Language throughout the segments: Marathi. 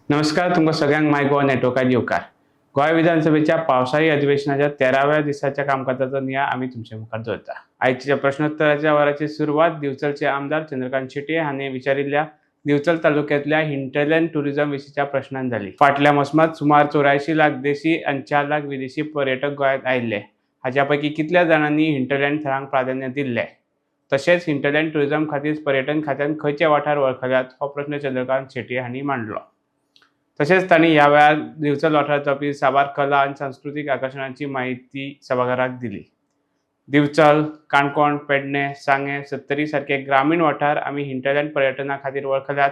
नमस्कार, तुमकां सगळ्यांक माय गोवा नेटवर्कात येवकार। गोंय विधानसभेच्या पावसाळी अधिवेशनाच्या 13व्या दिसाच्या कामकाजाचो नियाळ आमी तुमचे मुखार दवरता। आयच्या प्रश्नोत्तराच्या वराची सुरवात दिवचलचे आमदार चंद्रकांत शेट्ये हांणी विचारिल्ल्या दिवचल तालुक्यांतल्या हिंटरलँड टुरिझम विशींच्या प्रश्नांक जाली। फाटल्या मोसमात सुमार 84 लाख देशी आनी 4 लाख विदेशी पर्यटक गोंयांत आयिल्ले। हाच्या पैकी कितल्या जाणांनी हिंटरलँड थळांक प्राधान्य दिल्ले? तशेंच हिंटरलँड टुरिझम खातीर पर्यटन खात्यान खंयचे वाठार वळखल्यात हो प्रश्न चंद्रकांत शेट्ये हांणी मांडलो। तशेंच तांणी ह्या वेळार दिवचल वाठारांत जावपी साबार कला आनी सांस्कृतीक आकर्षणांची माहिती सभाघराक दिली। दिवचल, काणकोण, पेडणे, सांगे, सत्तरी सारखे ग्रामीण वाठार आमी हिंटरलँड पर्यटना खातीर वळखल्यात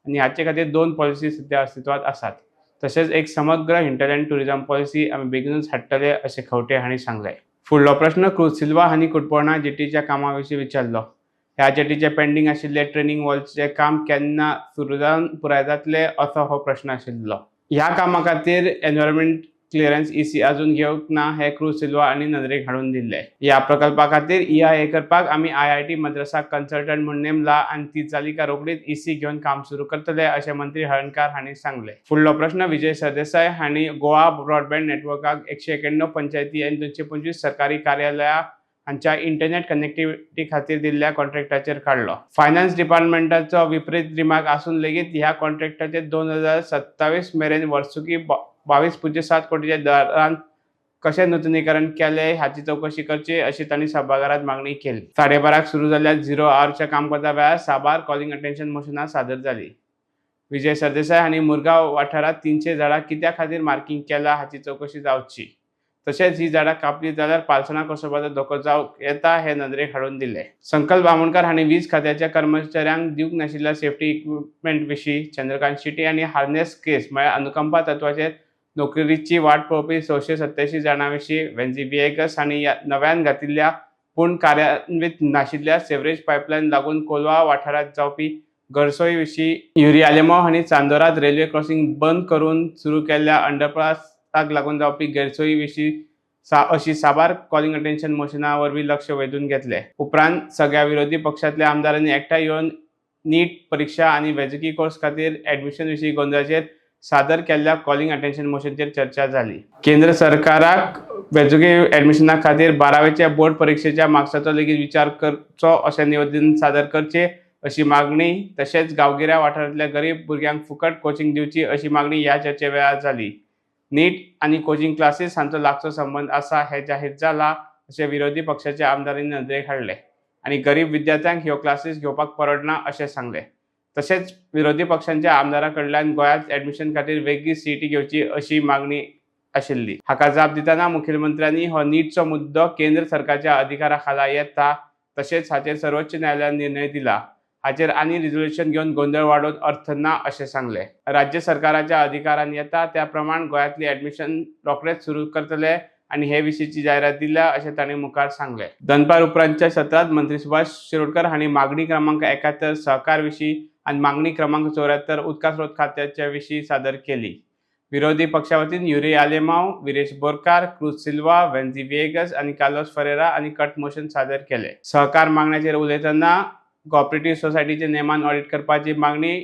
आनी हाचे खातीर 2 पॉलिसी सध्या अस्तित्वात आसात। तशेंच एक समग्र हिंटरलँड टुरिझम पॉलिसी आमी बेगीनूच हाडटले अशें खंवटे हांणी सांगले। फुडलो प्रश्न क्रूज सिल्वा हांणी कुडपणा जेटीच्या कामा विशीं विचारलो। ह्या जेटीचे पेंडिंग आशिल्ले ट्रेनिंग वॉल्सचे काम केन्ना सुरू जावन पुराय जातले असो हो प्रश्न आशिल्लो। ह्या कामा खातीर एनवायरमेंट क्लिअरन्स EC अजून घेवंक ना हे क्रूज सिल्वा हांणी नदरेक हाडून दिल्ले। ह्या प्रकल्पा खातीर EIA करपाक आमी IIT मद्रासाक कन्सल्टंट म्हूण नेमला आनी ती जाली काय रोखडीच EC घेवन काम सुरू करतले अशें मंत्री हळर्णकार हांणी सांगले। फुडलो प्रश्न विजय सरदेसाय हांणी गोवा ब्रॉडबँड नेटवर्काक 191 पंचायती आनी 225 सरकारी कार्यालयां हांच्या इंटरनेट कनेक्टिव्हिटी खातीर दिल्ल्या कॉन्ट्रॅक्टाचेर काडलो। फायनान्स डिपार्टमेंटाचो विपरीत रिमार्क आसून लेगीत ह्या कॉन्ट्रॅक्टाचे 2027 मेरेन वर्सुकी 22.7 कोटीच्या दरान कशें नूतनीकरण केले हाची चवकशी करची अशी तांणी सभाघरांत मागणी केली। 12:30 सुरू जाल्ल्या 0 आवरच्या कामकाजा वेळार साबार कॉलिंग अटेन्शन मोशनां सादर जाली। विजय सरदेसाय हांणी मुरगांव वाठारांत 300 झाडां कित्या खातीर मार्किंग केला हाची चवकशी जावची। तशेंच ही झाडां कापली जाल्यार पालसणां कोसळपाचो धोको जावंक येता हे नदरेक हाडून दिले। संकल्प बामणकार हांणी वीज खात्याच्या कर्मचाऱ्यांक दिवंक नाशिल्ल्या सेफ्टी इक्विपमेंट विशीं चंद्रकांत शेट्ये हांणी हार्नेस केस म्हळ्यार अनुकंपा तत्वाचेर नोकरीची वाट पळोवपी 687 जाणां विशीं वेन्झी विएगस हांणी नव्यान घातिल्ल्या पूण कार्यान्वीत नाशिल्ल्या सेवरेज पायपलायन लागून कोलवा वाठारांत जावपी गैरसोयी विशीं युरी आलेमांव हांणी चांदोरात रेल्वे क्रॉसिंग बंद करून सुरू केल्ल्या अंडरपासाक लागून जावपी गैरसोयी विशीं अशी साबार कॉलिंग अटेन्शन मोशनां वरवीं लक्ष वेधून घेतले। उपरांत सगळ्या विरोधी पक्षांतल्या आमदारांनी एकठांय येवन नीट परीक्षा आनी वैजकी कोर्स खातीर एडमिशन विशीं गोंधळाचेर सादर केल्ल्या कॉलिंग अटेन्शन मोशनचेर चर्चा जाली। केंद्र सरकाराक वैजकी एडमिशना खातीर 12वेच्या बोर्ड परीक्षेच्या मार्क्साचो लेगीत विचार करचो अशें निवेदन सादर करचें अशी मागणी तशेंच गांवगिऱ्या वाठारांतल्या गरीब भुरग्यांक फुकट कोचिंग दिवची अशी मागणी ह्या चर्चे वेळार जाली। नीट आनी कोचिंग क्लासीस हांचो लागचो संबंध आसा हें जाहीर जाला अशें विरोधी पक्षाच्या आमदारांनी नदरेक हाडले आनी गरीब विद्यार्थ्यांक ह्यो क्लासीस घेवपाक परवडना अशें सांगले। तशेंच विरोधी पक्षांच्या आमदारां कडल्यान गोंयांत एडमिशन खातीर वेगळी CET घेवची अशी मागणी आशिल्ली। हाका जाप दितना मुखेलमंत्र्यांनी हो नीटचो मुद्दो केंद्र सरकारच्या अधिकारा खाला येता तशेंच हाचेर सर्वोच्च न्यायालयान निर्णय दिला। हाचेर आनी रिझोल्युशन घेवन गोंधळ वाडोवन अर्थ ना अशें सांगले। राज्य सरकाराच्या अधिकारान येता त्या प्रमाण गोंयांतली एडमिशन रोखडेच सुरू करतले आनी हे विशींची जायरात दिल्या अशें तांणी मुखार सांगले। दनपार उपरांतच्या सत्रांत मंत्री सुभाष शिरोडकर हांणी मागणी क्रमांक 71 सहकार विशीं आनी मागणी क्रमांक 74 उदका स्रोत खात्याच्या विशीं सादर केली। विरोधी पक्षा वतीन युरी आलेमांव, विरेश बोरकार, क्रूज सिल्वा, वेन्झी विएगस आनी कार्लोस फरेरा हांणी कट मोशन सादर केले। सहकार मागण्याचेर उलयतना कोऑपरेटिव्ह सोसायटीचे नेमान ऑडिट करपाची मागणी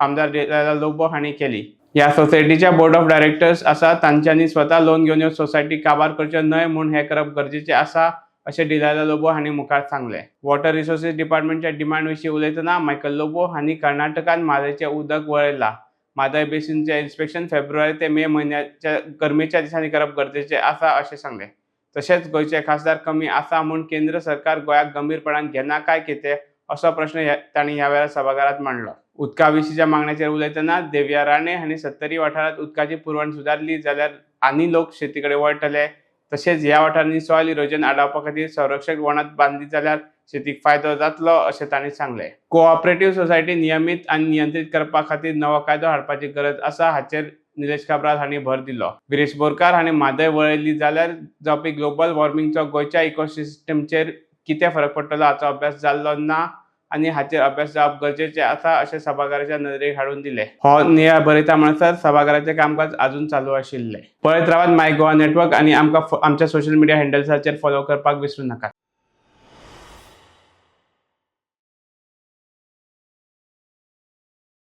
आमदार डिलायला लोबो हांणी केली। ह्या सोसायटीच्या बोर्ड ऑफ डायरेक्टर्स आसा तांच्यांनी स्वता लोन घेवन ह्यो सोसायटी काबार करच्यो न्हय म्हूण हें करप गरजेचें आसा अशें डिलायला लोबो हांणी मुखार सांगलें। वॉटर रिसोर्सीस डिपार्टमेंटच्या डिमांड विशीं उलयतना मायकल लोबो हांणी कर्नाटकान म्हादयचें उदक वळयलां। म्हादय बेसिनचें इन्स्पेक्शन फेब्रुवारी ते मे म्हयन्याच्या गरमेच्या दिसांनी करप गरजेचें आसा अशें सांगलें। तशेंच गोंयचे खासदार कमी आसा म्हूण केंद्र सरकार गोंयाक गंभीरपणान घेना काय कितें असो प्रश्न तांणी ह्या वेळार सभाघरांत मांडलो। उदका विशींच्या मागण्याचेर उलयतना देवया राणे हांणी सत्तरी वाठारांत उदकाची पुरवण सुदारली जाल्यार आनी लोक शेती कडेन वळटले। तशेंच ह्या वाठारांनी सॉयल इरोजन आडावपा खातीर संरक्षक वणत बांदली जाल्यार शेतीक फायदो जातलो अशें तांणी सांगलें। कोऑपरेटिव्ह सोसायटी नियमीत आनी नियंत्रीत करपा खातीर नवो कायदो हाडपाची गरज आसा हाचेर निलेश काब्राल हांणी भर दिलो। विरेश बोरकार हांणी म्हादय वळयली जाल्यार जावपी ग्लोबल वॉर्मिंगचो गोंयच्या इकोसिस्टमचेर कितें फरक पडटलो हाचो अभ्यास जाल्लो ना आनी हाचेर अभ्यास जावप गरजेचें आसा अशें सभाघराच्या नदरेक हाडून दिले। हो नियाळ बरयता म्हणसर सभाघराचें कामकाज अजून चालू आशिल्लें। पळयत रावात माय गोवा नेटवर्क आनी आमकां आमच्या सोशल मिडिया हँडल्साचेर फॉलो करपाक विसरूं नाकात।